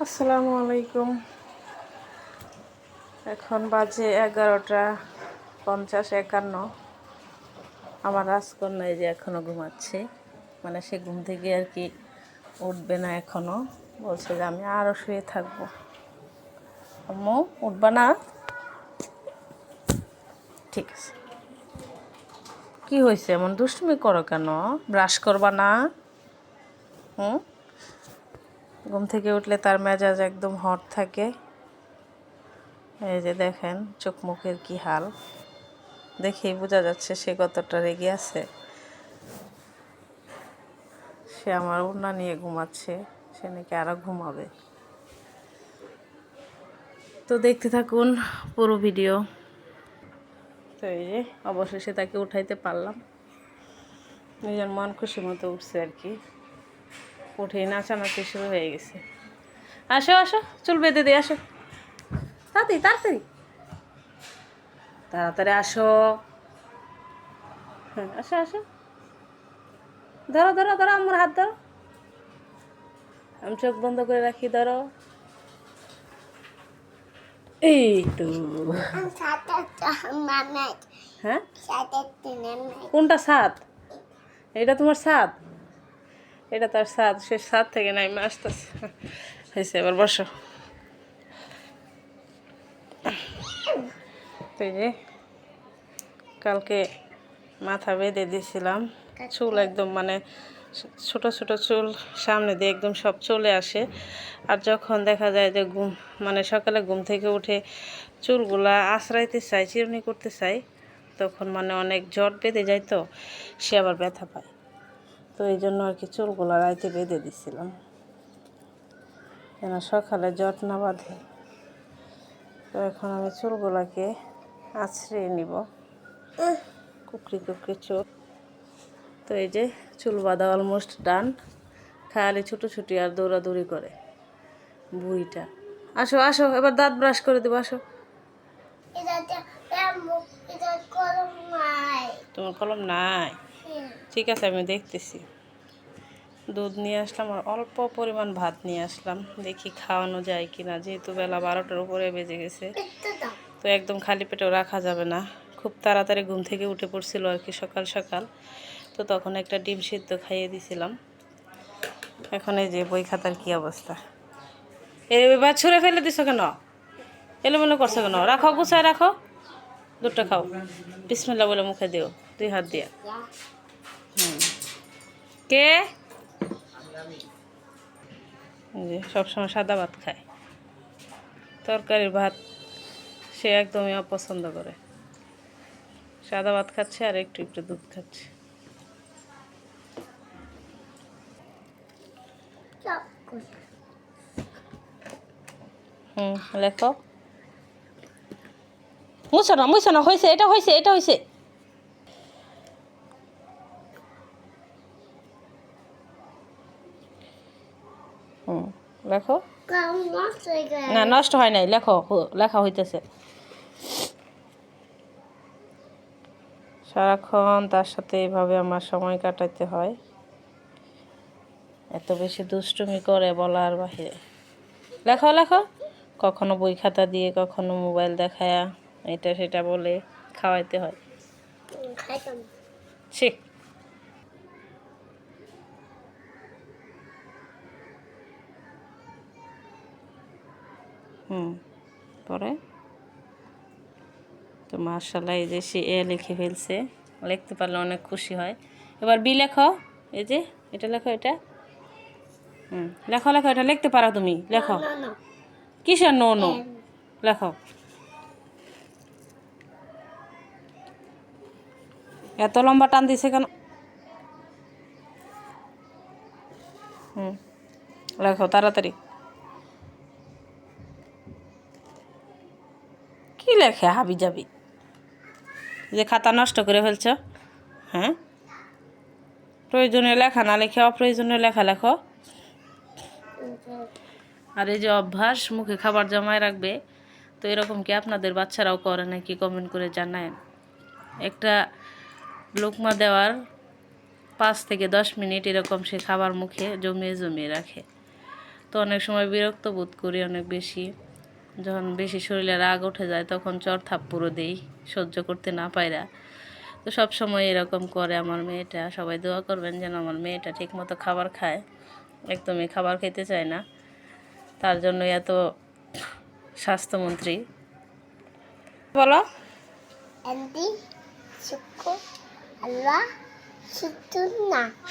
আসসালামু আলাইকুম। এখন বাজে 11:50-51। আমার রাজকন্যা এই যে এখনও ঘুমাচ্ছে, মানে সে ঘুম থেকে আর কি উঠবে না এখনও। বলছে যে আমি আরও শুয়ে থাকবো। আম্মু উঠবা না? ঠিক আছে। কি হয়েছে, এমন দুষ্টুমি করো কেন? ব্রাশ করবা না? ঘুম থেকে উঠলে তার মেজাজ একদম হট থাকে। এই যে দেখেন চোখ মুখের কি হাল, দেখেই বোঝা যাচ্ছে সে কতটা রেগে আছে। সে আমার ওড়না নিয়ে ঘুমাচ্ছে, সে নাকি আরও ঘুমাবে। তো দেখতে থাকুন পুরো ভিডিও। তো এই যে অবশেষে তাকে উঠাইতে পারলাম, নিজের মন খুশি মতো উঠছে আর কি। উঠেই নাচানাচি শুরু হয়ে গেছে। আসো আসো, চুল বেঁধে দিয়ে আসো, তাড়াতাড়ি তাড়াতাড়ি তাড়াতাড়ি আসো। হ্যাঁ আসো আসো, ধরো ধরো ধরো, আমার হাত ধরো, আমি চোখ বন্ধ করে রাখি, ধরো। এই তো। হ্যাঁ, কোনটা ছাদ? এটা তোমার ছাদ? এটা তার ছাদ, সে ছাদ থেকে নাইমে আসতেছে। হয়েছে, এবার বসো। তো এই যে কালকে মাথা বেঁধে দিয়েছিলাম, চুল একদম মানে ছোট ছোট চুল সামনে দিয়ে একদম সব চলে আসে। আর যখন দেখা যায় যে মানে সকালে ঘুম থেকে উঠে চুলগুলা আঁচড়াইতে চাই, চিরুনি করতে চাই, তখন মানে অনেক জট বেঁধে যায়, তো সে আবার ব্যথা পায়। তো এই জন্য আর কি চুলগুলা রাইতে বেঁধে দিছিলাম, যেন সকালে জট না বাঁধে। তো এখন আমি চুলগুলাকে আঁচড়িয়ে নিব, কুকরি কুকরি চুল। তো এই যে চুল বাঁধা অলমোস্ট ডান, খালি ছুটোছুটি আর দৌড়াদৌড়ি করে বুড়িটা। আসো আসো, এবার দাঁত ব্রাশ করে দেবো, আসো। তোমার কলম নাই? ঠিক আছে, আমি দেখতেছি। দুধ নিয়ে আসলাম আর অল্প পরিমাণ ভাত নিয়ে আসলাম, দেখি খাওয়ানো যায় কিনা, যেহেতু বেলা 12টার উপরে বেজে গেছে। তো একদম খালি পেটেও রাখা যাবে না। খুব তাড়াতাড়ি ঘুম থেকে উঠে পড়ছিল আর কি সকাল সকাল। তো তখন একটা ডিম সিদ্ধ খাইয়ে দিছিলাম। এখন এই যে বই খাতার কি অবস্থা, এবার ছুঁড়ে ফেলে দিছো কেন? এলোমেলো করছো কেন? রাখো, গুছায় রাখো, দুধটা খাও। বিসমিল্লাহ বলে মুখে দিও, 2 হাত দিয়ে। কে যে সবসময় সাদা ভাত খায়, তরকারির ভাত সে একদমই অপছন্দ করে। সাদা ভাত খাচ্ছে আর একটু একটু দুধ খাচ্ছে। লেখো। মুছো না, হয়েছে, এটা হয়েছে, এটা হয়েছে। লেখো। না, নষ্ট হয় নাই, লেখো, লেখা হইতেছে। সারাক্ষণ তার সাথে এইভাবে আমার সময় কাটাইতে হয়। এত বেশি দুষ্টুমি করে বলার বাহিরে। লেখো লেখো, কখনো বই খাতা দিয়ে, কখনো মোবাইল দেখায়া এটা সেটা বলে খাওয়াইতে হয়। ঠিক। পরে তো মাশাআল্লাহ, এই যে সে লিখে ফেলছে, লিখতে পারলে অনেক খুশি হয়। এবার বি লেখো, এই যে এটা লেখো, এটা লেখো লেখো, এটা লিখতে পারো তুমি, লেখো। কিসের নো নো? লেখো। এত লম্বা টান দিছে কেন? লেখো তাড়াতাড়ি। কি লেখে হাবি যাবি, যে খাতা নষ্ট করে ফেলছ? হ্যাঁ, প্রয়োজনীয় লেখা না লিখে অপ্রয়োজনীয় লেখা লেখো। আর এই যে অভ্যাস মুখে খাবার জমায় রাখবে, তো এরকম কি আপনাদের বাচ্চারাও করে নাকি কমেন্ট করে জানায়। একটা লোকমা দেওয়ার 5 থেকে 10 মিনিট এরকম সে খাবার মুখে জমিয়ে জমিয়ে রাখে। তো অনেক সময় বিরক্ত বোধ করি অনেক বেশি। যখন বেশি শরীরে রাগ উঠে যায় তখন চর থাপ্পড়ও দিই সহ্য করতে না পাইরা। তো সব সময় এরকম করে আমার মেয়েটা। সবাই দোয়া করবেন যেন আমার মেয়েটা ঠিকমতো খাবার খায়। একদমই খাবার খেতে চায় না, তার জন্য এত স্বাস্থ্যমন্ত্রী। বলো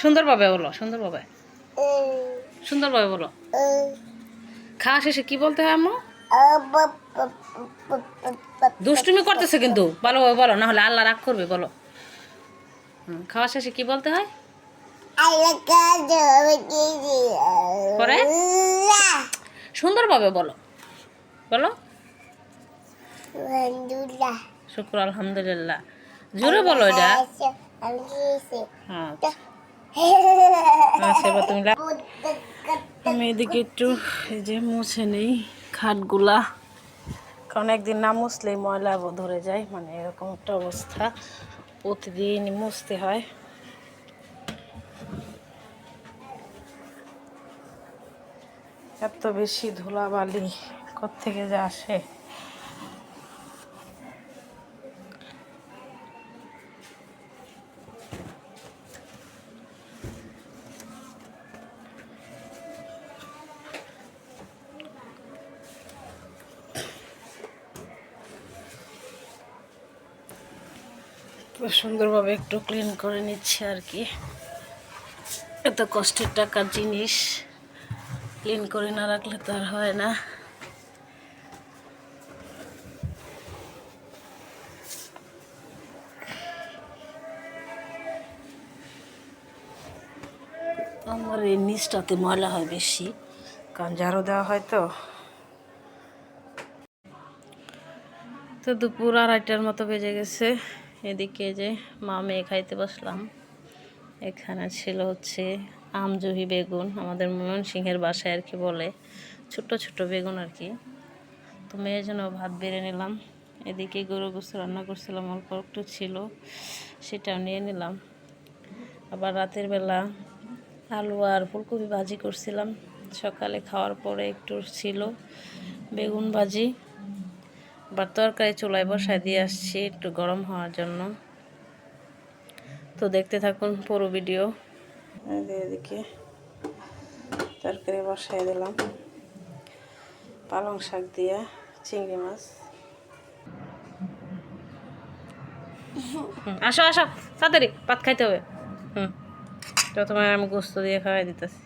সুন্দরভাবে বলো, সুন্দরভাবে সুন্দরভাবে বলো। খাওয়া শেষে কি বলতে হয় আম্মু? দুষ্টুমি করতেছে কিন্তু, ভালোভাবে বলো, না হলে আল্লাহ রাগ করবে। বলো খাওয়া শেষে কি বলতে হয়? পরে সুন্দরভাবে বলো, বলো শুক্র আলহামদুলিল্লাহ। জোরে বলো এটা। আচ্ছা এবার তুমি আমি এদিকে একটু এই যে মুছে নেই খাটগুলা, কারণ একদিন না মুছলেই ময়লা ধরে যায়, মানে এরকম একটা অবস্থা, প্রতিদিন মুছতে হয়। এত বেশি ধুলাবালি কোত্থেকে যে আসে। সুন্দরভাবে একটু ক্লিন করে নিচ্ছি আর কি। এত কষ্টের টাকার জিনিস ক্লিন করে না রাখলে তো আর হয় না। আমার এই নিচটাতে ময়লা হয় বেশি, কারণ ঝাড়ু দেওয়া হয় তো। তো দুপুর 2:30টার মতো বেজে গেছে। এদিকে যে মা মেয়ে খাইতে বসলাম। এখানে ছিল হচ্ছে আমজহি বেগুন, আমাদের ময়মনসিংহের বাসায় আর কি বলে, ছোট ছোট বেগুন আর কি। তো মেয়ের জন্য ভাত বেড়ে নিলাম। এদিকে গরু গোস্ত রান্না করছিলাম, অল্প একটু ছিল, সেটাও নিয়ে নিলাম। আবার রাতের বেলা আলু আর ফুলকপি ভাজি করছিলাম, সকালে খাওয়ার পরে একটু ছিল বেগুন ভাজি। আবার তরকারি চুলায় বসায় দিয়ে আসছি একটু গরম হওয়ার জন্য। তো দেখতে থাকুন পুরো ভিডিও। এদিকে তরকারি বসায় দিলাম পালং শাক দিয়ে চিংড়ি মাছ। আসো আসো তাড়াতাড়ি ভাত খাইতে হবে। তো তোমার আমি গোস্ত দিয়ে খাওয়াই দিতেছি।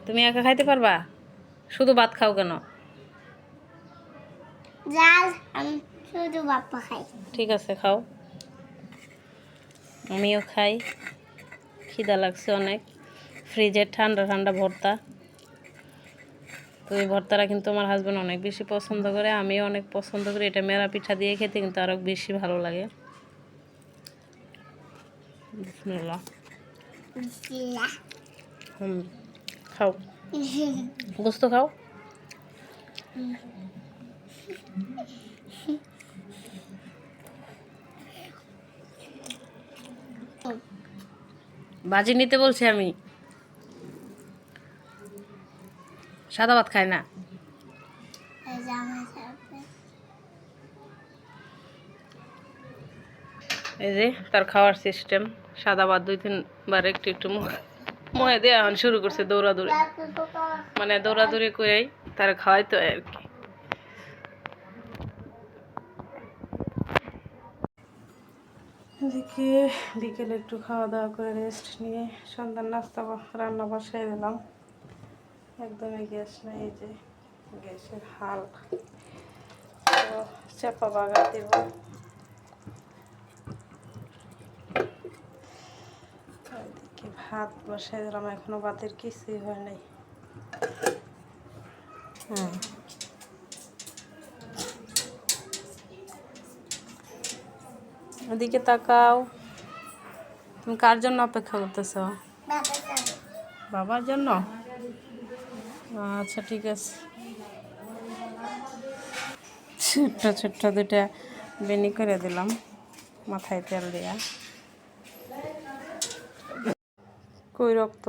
তুমি একা খাইতে পারবা? শুধু ভাত খাও কেন? ঠিক আছে খাও, আমিও খাই, খিদা লাগছে অনেক। ফ্রিজের ঠান্ডা ঠান্ডা ভর্তা। তো এই ভর্তাটা কিন্তু আমার হাজব্যান্ড অনেক বেশি পছন্দ করে, আমিও অনেক পছন্দ করি। এটা মেরা পিঠা দিয়ে খেতে কিন্তু আরো বেশি ভালো লাগে। বিসমিল্লাহ। খাও, গোস্ত খাও। ভাজি নিতে বলছি আমি, সাদা ভাত খায় না। এই যে তার খাওয়ার সিস্টেম, সাদা ভাত 2-3 বার একটু একটু মুখে দিয়ে এখন শুরু করছে দৌড়াদৌড়ি, মানে দৌড়াদৌড়ি করেই তার খাওয়াইতে হয় আর কি। এদিকে বিকেলে একটু খাওয়া দাওয়া করে রেস্ট নিয়ে সন্ধ্যার নাস্তা রান্না বসাই দিলাম। একদমই গ্যাস নেই, এই যে গ্যাসের হাল। তো চাপা বাগা দেব। এদিকে ভাত বসাই দিলাম, এখনো ভাতের কিছুই হয় নাই। ওদিকে তাকাও। তুমি কার জন্য অপেক্ষা করতেছ? বাবার জন্য? আচ্ছা ঠিক আছে। ছোট্ট ছোট্ট 2টা বেনি করে দিলাম মাথায় তেল দিয়া। কই রক্ত?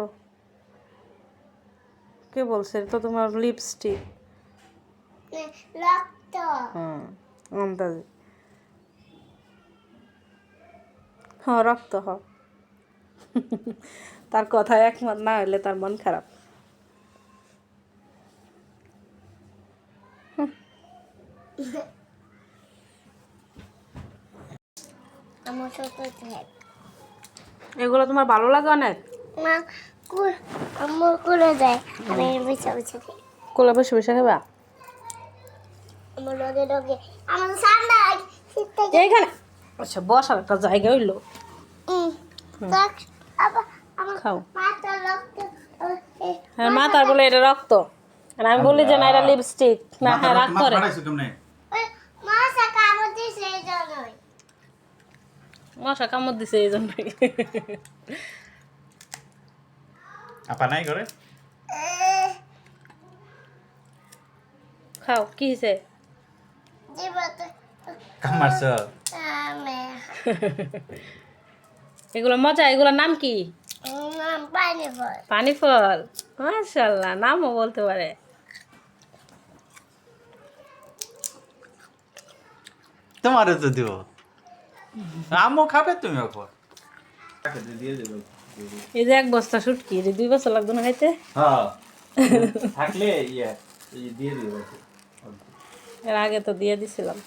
কে বলছে? এটা তো তোমার লিপস্টিক। রক্ত। হুম, আন্দাজে। হ্যাঁ রক্ত হ। তার কথায় একমত না হইলে তার মন খারাপ। আমার ছোট ছেলে এগুলো তোমার ভালো লাগে অনেক? মা কুল আমার কুলে দেয় আমি বসে বসে খাই। কোলে বসে বসে খাবা? আমার লগে লগে আমার ঠান্ডা শীত এইখানে আচ্ছা বসার একটা জায়গা হইলো। দেখ আবার আমার খাও। মাথা রক্ত হ্যাঁ মা তার বলে এটা রক্ত, আর আমি বলি যে না এটা লিপস্টিক। না হ্যাঁ রাগ করে। মাথা কামড় দিছে এই জন্যই। মশা কামড় দিছে এই জন্যই। আপা নাই করে খাও কি হয়েছে? জীবতে কামারছ আমি এগুলো মজা, এগুলোর নাম কি? নাম পানি ফল পানি ফল। মাশাআল্লাহ, নামও বলতে পারে। তোমারও তো দিব, আম্মু খাবে তুমি এখন দিয়ে দেবো। এই যে এক বস্তা শুটকি, যে 2 বছর লাগতো না খাইতে। হ্যাঁ থাকলে ইয়ে দিয়ে দিও। এর আগে তো দিয়ে দিছিলাম,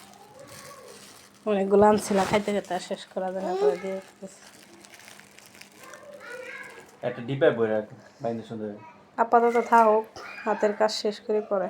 অনেকগুলো আনছিলাম, খাইতে খাইতে আর শেষ করা যায় না, পরে দিয়ে দিতেছি। একটা ডিব্বায় বই রাখ বাইন্দে সুন্দর। আপাতত থাকুক, হাতের কাজ শেষ করে পরে।